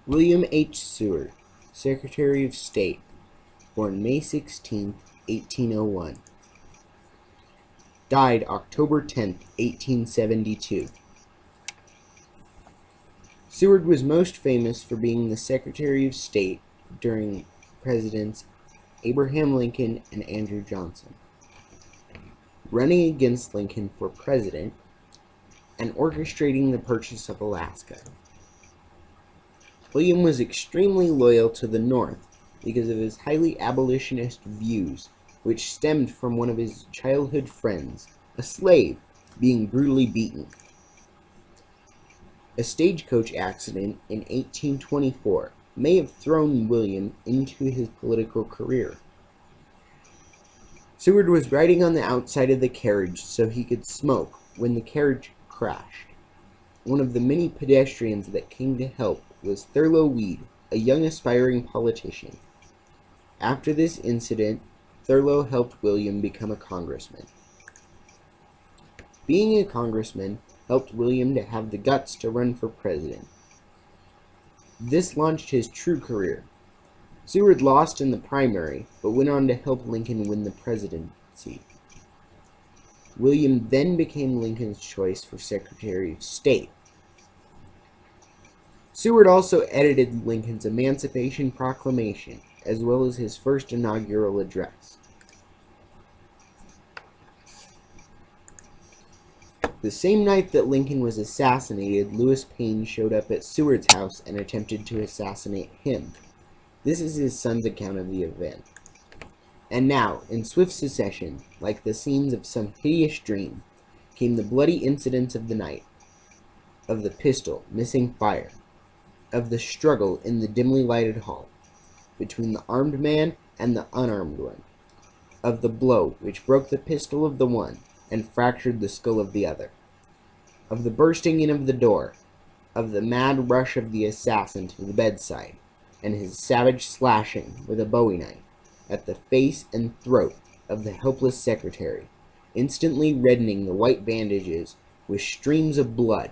William H. Seward, Secretary of State, born May 16, 1801. Died October 10, 1872. Seward was most famous for being the Secretary of State during Presidents Abraham Lincoln and Andrew Johnson, running against Lincoln for president, and orchestrating the purchase of Alaska. William was extremely loyal to the North because of his highly abolitionist views, which stemmed from one of his childhood friends, a slave, being brutally beaten. A stagecoach accident in 1824 may have thrown William into his political career. Seward was riding on the outside of the carriage so he could smoke when the carriage crashed. One of the many pedestrians that came to help was Thurlow Weed, a young aspiring politician. After this incident, Thurlow helped William become a congressman. Being a congressman helped William to have the guts to run for president. This launched his true career. Seward lost in the primary, but went on to help Lincoln win the presidency. William then became Lincoln's choice for Secretary of State. Seward also edited Lincoln's Emancipation Proclamation, as well as his first inaugural address. The same night that Lincoln was assassinated, Lewis Payne showed up at Seward's house and attempted to assassinate him. This is his son's account of the event. And now, in swift succession, like the scenes of some hideous dream, came the bloody incidents of the night, of the pistol missing fire, of the struggle in the dimly lighted hall, between the armed man and the unarmed one, of the blow which broke the pistol of the one and fractured the skull of the other, of the bursting in of the door, of the mad rush of the assassin to the bedside, and his savage slashing with a bowie knife at the face and throat of the helpless secretary, instantly reddening the white bandages with streams of blood,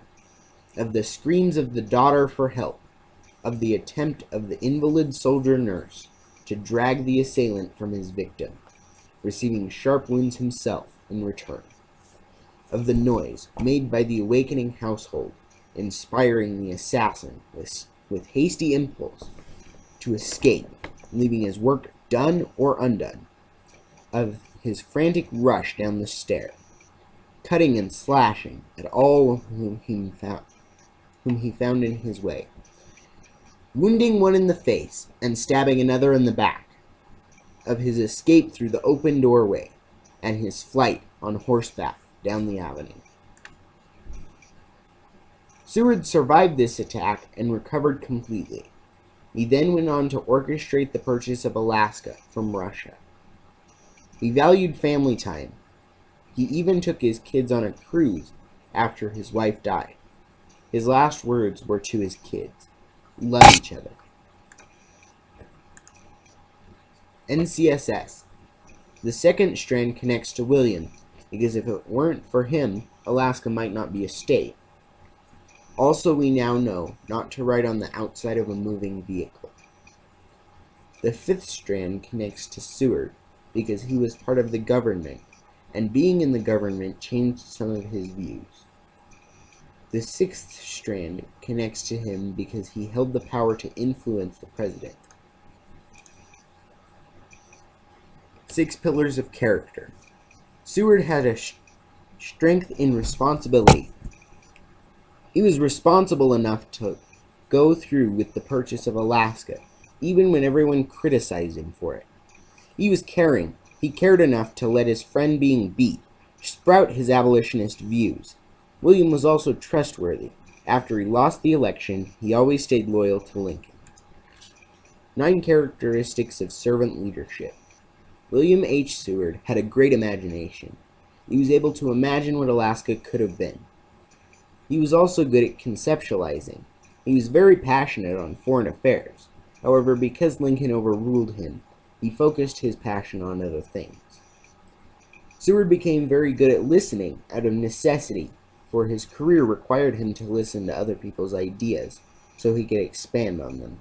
of the screams of the daughter for help, of the attempt of the invalid soldier nurse to drag the assailant from his victim, receiving sharp wounds himself in return, of the noise made by the awakening household, inspiring the assassin with hasty impulse to escape, leaving his work done or undone, of his frantic rush down the stair, cutting and slashing at all whom he found in his way, wounding one in the face and stabbing another in the back, of his escape through the open doorway, and his flight on horseback down the avenue. Seward survived this attack and recovered completely. He then went on to orchestrate the purchase of Alaska from Russia. He valued family time. He even took his kids on a cruise after his wife died. His last words were to his kids, "Love each other." NCSS. The second strand connects to William, because if it weren't for him, Alaska might not be a state. Also, we now know not to ride on the outside of a moving vehicle. The fifth strand connects to Seward, because he was part of the government, and being in the government changed some of his views. The sixth strand connects to him because he held the power to influence the president. 6 pillars of character. Seward had a strength in responsibility. He was responsible enough to go through with the purchase of Alaska, even when everyone criticized him for it. He was caring. He cared enough to let his friend being beat sprout his abolitionist views. William was also trustworthy. After he lost the election, he always stayed loyal to Lincoln. 9 characteristics of servant leadership. William H. Seward had a great imagination. He was able to imagine what Alaska could have been. He was also good at conceptualizing. He was very passionate on foreign affairs. However, because Lincoln overruled him, he focused his passion on other things. Seward became very good at listening out of necessity, for his career required him to listen to other people's ideas, so he could expand on them.